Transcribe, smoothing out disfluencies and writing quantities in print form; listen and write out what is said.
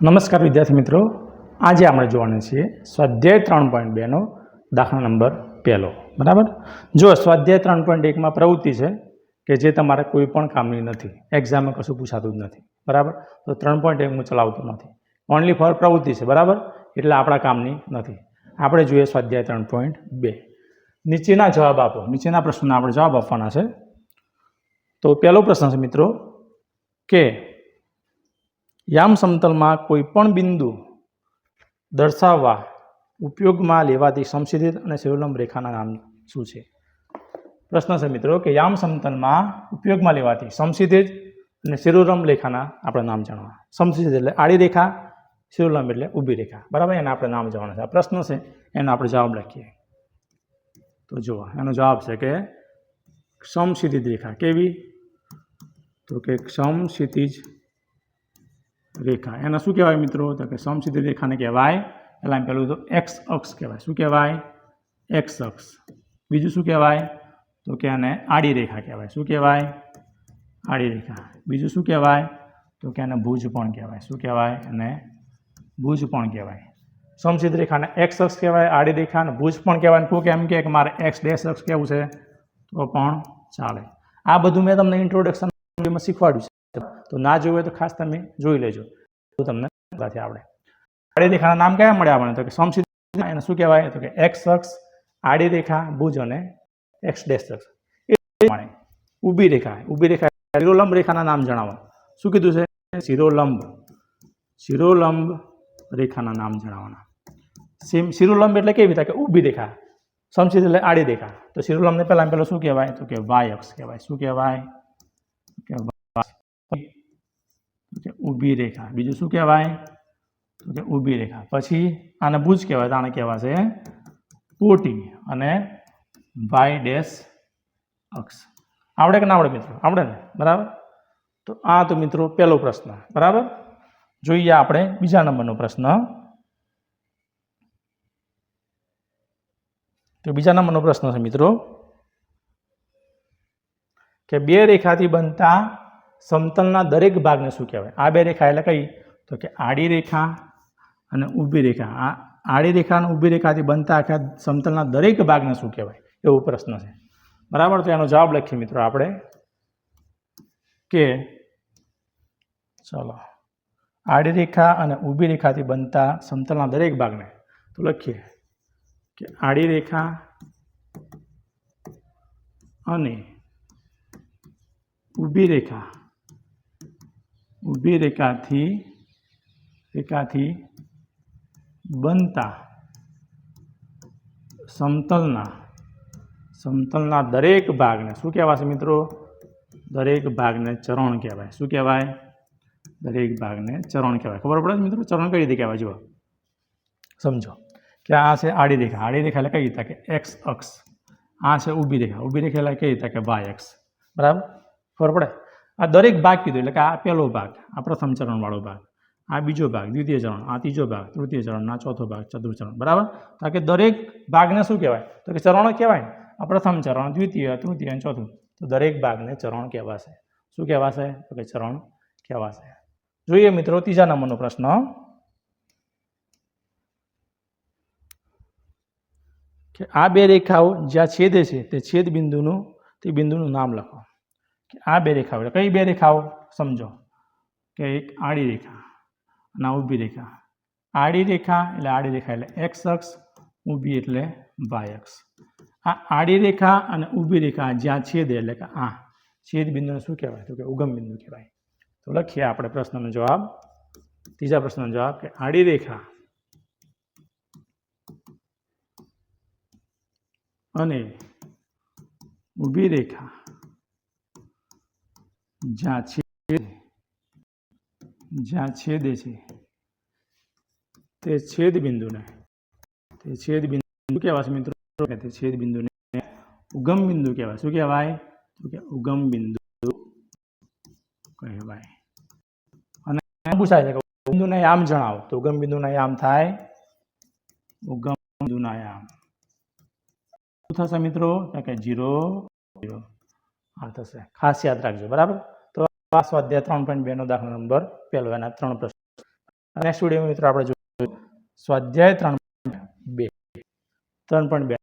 નમસ્કાર વિદ્યાર્થી મિત્રો, આજે આપણે જોવાના છીએ સ્વાધ્યાય 3.2નો દાખલા નંબર 1. બરાબર. જો સ્વાધ્યાય 3.1માં પ્રવૃત્તિ છે કે જે તમારે કોઈ પણ કામની નથી, એક્ઝામમાં કશું પૂછાતું જ નથી. બરાબર. તો 3.1 હું ચલાવતો નથી, ઓનલી ફોર પ્રવૃત્તિ છે. બરાબર. એટલે આપણા કામની નથી. આપણે જોઈએ સ્વાધ્યાય 3.2. નીચેના જવાબ આપો. નીચેના પ્રશ્નોના આપણે જવાબ આપવાના છે. તો પહેલો પ્રશ્ન છે મિત્રો કે યામ સમતલમાં કોઈ પણ બિંદુ દર્શાવવા ઉપયોગમાં લેવાતી સમશીર્ષ અને શિરોલંબ રેખાના નામ શું છે? પ્રશ્ન છે મિત્રો કે યામ સમતલમાં ઉપયોગમાં લેવાતી સમશીર્ષ અને શિરોલંબ રેખાના આપણે નામ જાણવા. સમશીર્ષ એટલે આડી રેખા, શિરોલંબ એટલે ઊભી રેખા. બરાબર. એના આપણે નામ જાણવાના છે. આ પ્રશ્ન છે એનો આપણે જવાબ લખીએ. તો જુઓ, એનો જવાબ છે કે સમક્ષિતિજ રેખા. કેવી? તો કે સમક્ષિતિજ રેખા. એને શું કહેવાય મિત્રો? તો કે સમક્ષિતિજ રેખાને કહેવાય એટલે પેલું તો એક્સ અક્ષ કહેવાય. શું કહેવાય? એક્સ અક્ષ. બીજું શું કહેવાય? તો કે એને આડી રેખા કહેવાય. શું કહેવાય? આડી રેખા. બીજું શું કહેવાય? તો કે એને ભુજ પણ કહેવાય. શું કહેવાય? એને ભુજ પણ કહેવાય. સમક્ષિતિજ રેખાને એક્સ અક્ષ કહેવાય, આડી રેખાને ભુજ પણ કહેવાય. કોઈ એમ કે મારે એક્સ ડેશ અક્ષ કેવું છે તો પણ ચાલે. આ બધું મેં તમને ઇન્ટ્રોડક્શનમાં શીખવાડ્યું છે. તો ના જોયું હોય તો ખાસ તમે જોઈ લેજો, તો તમને આવડે. આડી રેખાના નામ કયા મળ્યા આપણને? તો કે સમક્ષિતિજ એને શું કહેવાય? તો કે એક્સ અક્ષ, આડી રેખા, ભુજ અને એક્સ ડેશ અક્ષ. એ પ્રમાણે ઊભી રેખા. ઊભી રેખા શિરોલંબ રેખાના નામ જણાવો. શું કીધું છે? શિરોલંબ. શિરોલંબ રેખાના નામ જણાવવાના. શિરોલંબ એટલે કેવી? કે ઊભી રેખા. સમક્ષિતિજ એટલે આડી રેખા. તો શિરોલંબને પહેલા શું કહેવાય? તો કે વાય અક્ષ કહેવાય. શું કહેવાય? કે ઊભી રેખા. બીજું શું કહેવાય? તો કે ઊભી રેખા. પછી આને ભુજ કહેવાય. આને કહેવાશે કોટી અને વાય ડેશ અક્ષ. આવડે કે ના આવડે મિત્રો? આવડે ને? બરાબર. તો આ તો મિત્રો પહેલો પ્રશ્ન. બરાબર. જોઈએ આપણે બીજા નંબરનો પ્રશ્ન. તો બીજા નંબરનો પ્રશ્ન છે મિત્રો કે બે રેખાથી બનતા સમતલના દરેક ભાગને શું કહેવાય? આ બે રેખા એટલે કઈ? તો કે આડી રેખા અને ઊભી રેખા. આ આડી રેખા અને ઊભી રેખાથી બનતા આખા સમતલના દરેક ભાગને શું કહેવાય? એવો પ્રશ્ન છે. બરાબર. તો એનો જવાબ લખીએ મિત્રો આપણે કે ચલો, આડી રેખા અને ઊભી રેખાથી બનતા સમતલના દરેક ભાગને તો લખીએ કે આડી રેખા અને ઊભી રેખાથી બનતા સમતલના દરેક ભાગને શું કહેવાશે મિત્રો? દરેક ભાગને ચરણ કહેવાય. શું કહેવાય? દરેક ભાગને ચરણ કહેવાય. ખબર પડે મિત્રો? ચરણ કઈ રીતે કહેવાય? જુઓ, સમજો કે આ છે આડી રેખા. આડી રેખા એટલે કઈ રીતે? કે એક્સ અક્ષ. આ છે ઊભી રેખા. ઊભી રેખા એટલે કઈ રીતે? કે વાય અક્ષ. બરાબર. ખબર પડે? આ દરેક ભાગ કીધું એટલે કે આ પહેલો ભાગ, આ પ્રથમ ચરણવાળો ભાગ, આ બીજો ભાગ, દ્વિતીય ચરણ, આ ત્રીજો ભાગ, તૃતીય ચરણ, આ ચોથો ભાગ, ચતુર્થ ચરણ. બરાબર. કારણ કે દરેક ભાગને શું કહેવાય? તો કે ચરણ કહેવાય. આ પ્રથમ ચરણ, દ્વિતીય, તૃતીય અને ચોથું. તો દરેક ભાગને ચરણ કહેવાશે. શું કહેવાશે? તો કે ચરણ કહેવાશે. જોઈએ મિત્રો ત્રીજા નંબરનો પ્રશ્ન કે આ બે રેખાઓ જ્યાં છેદે છે તે બિંદુનું નામ લખો. કે આ બે રેખાઓ એટલે કઈ બે રેખાઓ? સમજો કે એક આડી રેખા અને ઊભી રેખા. આડી રેખા એટલે એક્સ અક્ષ, ઊભી એટલે વાય અક્ષ. આ આડી રેખા અને ઊભી રેખા જ્યાં છેદે એટલે કે આ છેદ બિંદુને શું કહેવાય? તો કે ઉગમ બિંદુ કહેવાય. તો લખીએ આપણે પ્રશ્નનો જવાબ. ત્રીજા પ્રશ્નનો જવાબ કે આડી રેખા અને ઊભી રેખા જ્યાં છેદે છે તે છેદ બિંદુને કહેવાશે મિત્રો? તે છેદ બિંદુને ઉગમ બિંદુ કહેવાય. શું કહેવાય? તો કે ઉગમ બિંદુ કહેવાય. અને પૂછાય છે કે બિંદુના યામ જણાવો. તો ઉગમ બિંદુના યામ થાય ઉગમ બિંદુના યામ શું થશે મિત્રો? કે 0, 0 આ થશે. ખાસ યાદ રાખજો. બરાબર. તો આ સ્વાધ્યાય 3.2 નો દાખલા નંબર 1 એના 3 પ્રશ્નો. નેક્સ્ટ વિડીયો મિત્રો આપણે જોઈશું સ્વાધ્યાય 3.2